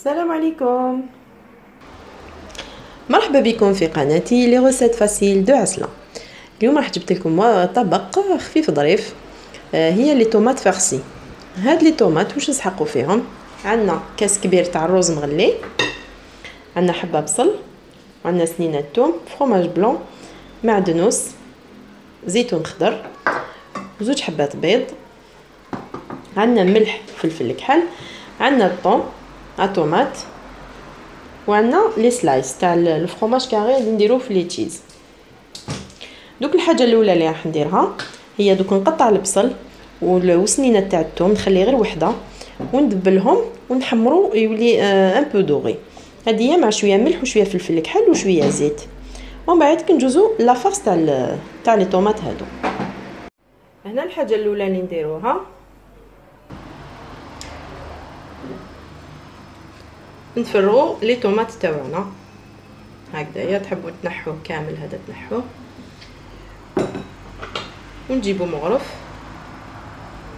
السلام عليكم، مرحبا بكم في قناتي لي غوسيت فاسيل دو عسله. اليوم راح جبت لكم طبق خفيف ظريف، هي لي طوماط فارسي. هاد لي طوماط واش نسحقوا فيهم؟ عندنا كاس كبير تاع الروز مغلي، عندنا حبه بصل، وعندنا سنينه ثوم، فرomاج بلون، معدنوس، زيتون خضر، زوج حبات بيض، عندنا ملح، فلفل كحل، عندنا الطوم طوماط، وعندنا لي سلايس تاع الفرomاج كاري اللي نديروه في لي تشيز. دوك الحاجه الاولى اللي راح نديرها هي دوك نقطع البصل والسنينه تاع الثوم، نخلي غير وحده وندبلهم ونحمروا يولي ان بو دوغي. هذه مع شويه ملح وشويه فلفل كحل وشويه زيت، ومن بعد كنجوزو لا فارس تاع لي طوماط هادو. هنا الحاجه الاولى اللي نديروها نفرغوا لي طوماط تاعنا هكذايا. تحبوا تنحوه كامل هذا تنحوه، ونجيبوا مغرف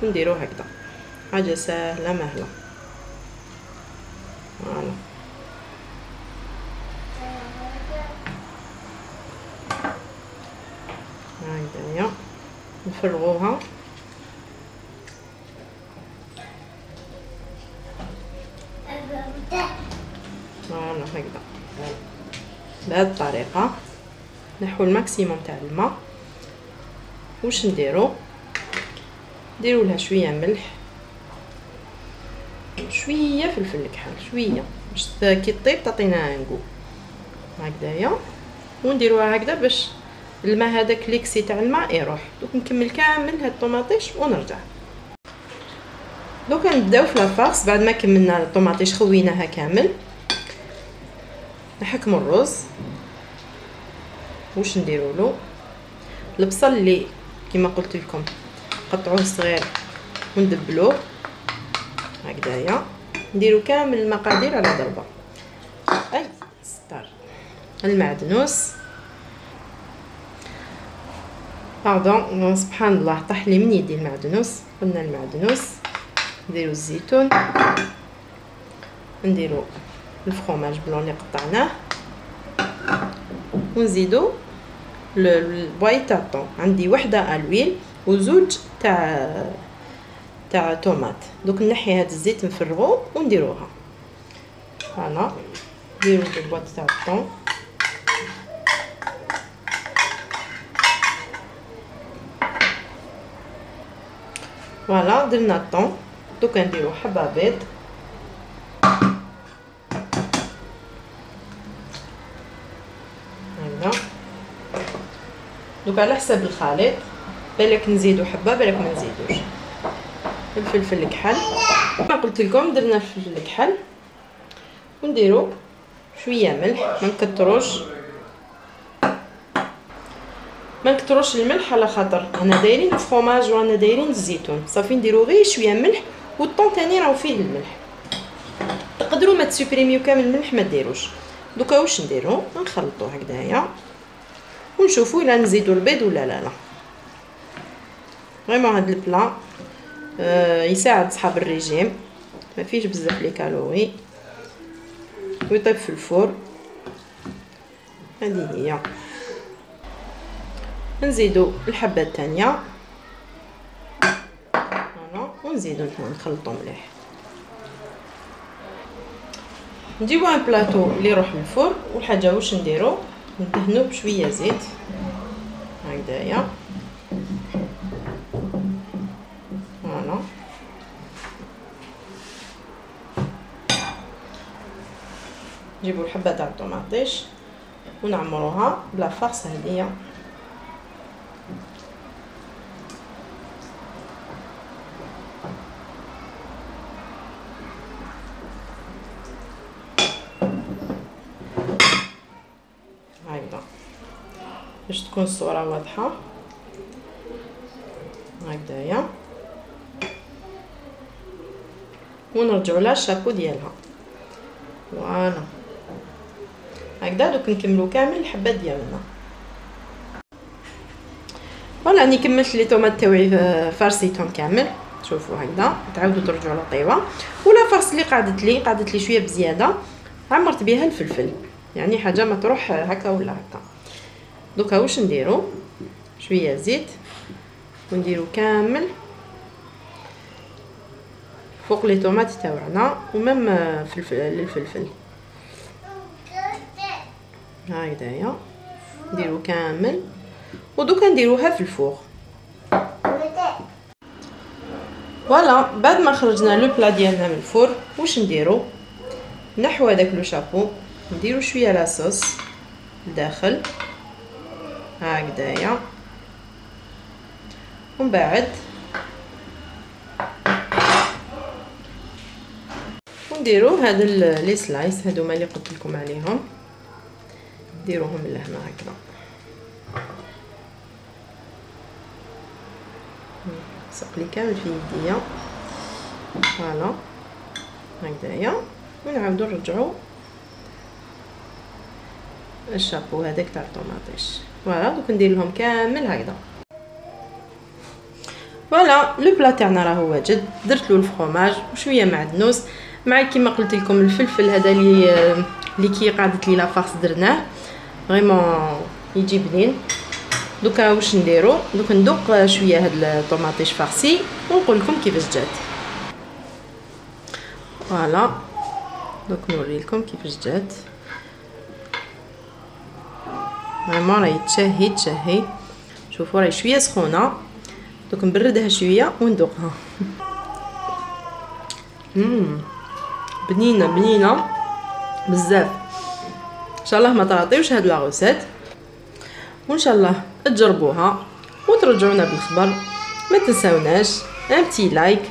ونديروه هكذا. حاجه سهله مهله. فوالا هكذايا نفرغوها. فوالا هكذا بهذه الطريقه. نحو الماكسيموم تاع الماء. واش نديرو لها شويه ملح، شويه فلفل كحل، شويه باش كي طيب تعطينا نكو هكذايا. ونديروها هكذا باش الماء هذاك ليكسي تاع الماء يروح. دوك نكمل كامل هاد الطوماطيش ونرجع. دوك نبداو في لافارس. بعد ما كملنا الطوماطيش خويناها كامل، نحكموا الرز. واش نديروا له البصل اللي كما قلت لكم قطعوه صغير وندبلوه هكذايا. نديروا كامل المقادير على ضربه. اي ستار المعدنوس، باردون سبحان الله طاح لي من يدي المعدنوس. قلنا المعدنوس. نديروا الزيتون، نديروا الفرomاج بلون اللي قطعناه، ونزيدوا البواي تاع الطون. عندي وحده الويل وزوج تاع طوماط. دوك نحي هذا الزيت نفرغوه ونديروها. فوالا نديروا البواط تاع الطون. فوالا درنا الطون. دوك نديروا حبه بيض، دوك على حسب الخليط. بالك نزيدو حبه بالك ما نزيدوش. الفلفل الكحل كما قلت لكم درنا الفلفل الكحل، ونديرو شويه ملح. ما نكتروش الملح على خاطر انا دايرين فرomاج وانا دايرين الزيتون. صافي نديرو غير شويه ملح، والطون تاني راهو فيه الملح. تقدروا ما تسوبريميو كامل الملح ما ديروش. دوكا واش نديرو نخلطو هكذايا ونشوفوا الا نزيدوا البيض ولا لا. فريمون هاد البلا يساعد صحاب الريجيم، ما فيش بزاف لي كالوري، ويطيب في الفور. هذه هي. نزيدوا الحبه الثانيه فوالا، ونزيدوا نخلطوا مليح. نجيبوا ان بلاطو اللي يروح للفور. والحاجه واش نديرو ندهنوه بشويه زيت هكذايا. فوالا نجيبوا الحبه تاع الطوماطيش ونعمروها بلا فارس هذيا. هكذا باش تكون الصوره واضحه هكذايا. ونرجعوا لها الشابو ديالها. فوالا هكذا. دوك نكملوا كامل الحبات ديالنا. فوالا راني كملت لي طوماط تاوعي فارسيتهم كامل. شوفوا هكذا تعاودوا ترجعوا لطيبه. ولا فاص اللي قعدت لي شويه بزياده عمرت بها الفلفل، يعني حاجه ما تروح هكا ولا هكا. دوكا واش نديرو شويه زيت ونديرو كامل فوق لي طوماط تاوعنا ومام الفلفل هكذايا نديرو كامل. ودوكا نديروها في الفوغ. فوالا بعد ما خرجنا لو بلا ديالنا من الفور واش نديرو نحو هذاك لو شابو نديرو شويه لاصوص لداخل هكذايا. ومن بعد ونديرو هاد لي سلايس هادوما اللي قلت لكم عليهم نديروهم لهنا هكذا. سقلي كامل في يديا فوالا هكذايا. ونعاودو نرجعو الشابو هذاك تاع الطوماطيش. فوالا دوك ندير لهم كامل هكذا. فوالا لو بلا تاعنا راه واجد. درت له الفرomage وشويه معدنوس مع كيما قلت لكم الفلفل هذا اللي كي قعدت لي لافارس درناه فريمون يجي بنين. دوكا واش نديرو دوك ندوق شويه هاد الطوماطيش فارسي ونقول لكم كيفاش جات. فوالا دوك نوري لكم كيفاش جات. فريمون راهي تشهي. شوفوا راهي شويه سخونه دوك نبردها شويه وندوقها. بنينه بزاف. ان شاء الله ما تعطيوش هاد لا غوسيت وان شاء الله تجربوها وترجعونا بالخبر. ما تنساوناش ان بتي لايك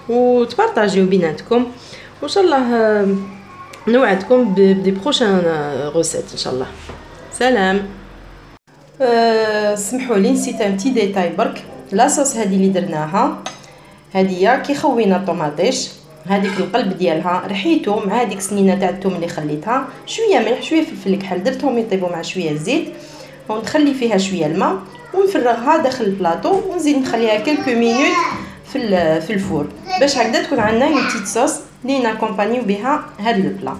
وتبارطاجيو بيناتكم. وان شاء الله نوعدكم بدي بروشان غوسيت ان شاء الله. سلام. سمحوا لي نسيت ان بتي ديتاي برك. لاصوص هذه اللي درناها هذه كي خوينا الطوماطيش هذيك القلب ديالها رحيتو مع هذيك سنينه تاع الثوم اللي خليتها شويه ملح شويه فلفل كحل درتهم يطيبوا مع شويه زيت ونخلي فيها شويه الماء ونفرغها داخل البلاطو ونزيد نخليها كلكو مينوت في الفور باش هكذا تكون عندنا اون بتيت صوص اللي ناكومبانيو بها هذا البلا.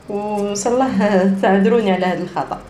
وصلاه تعذروني على هذا الخطا.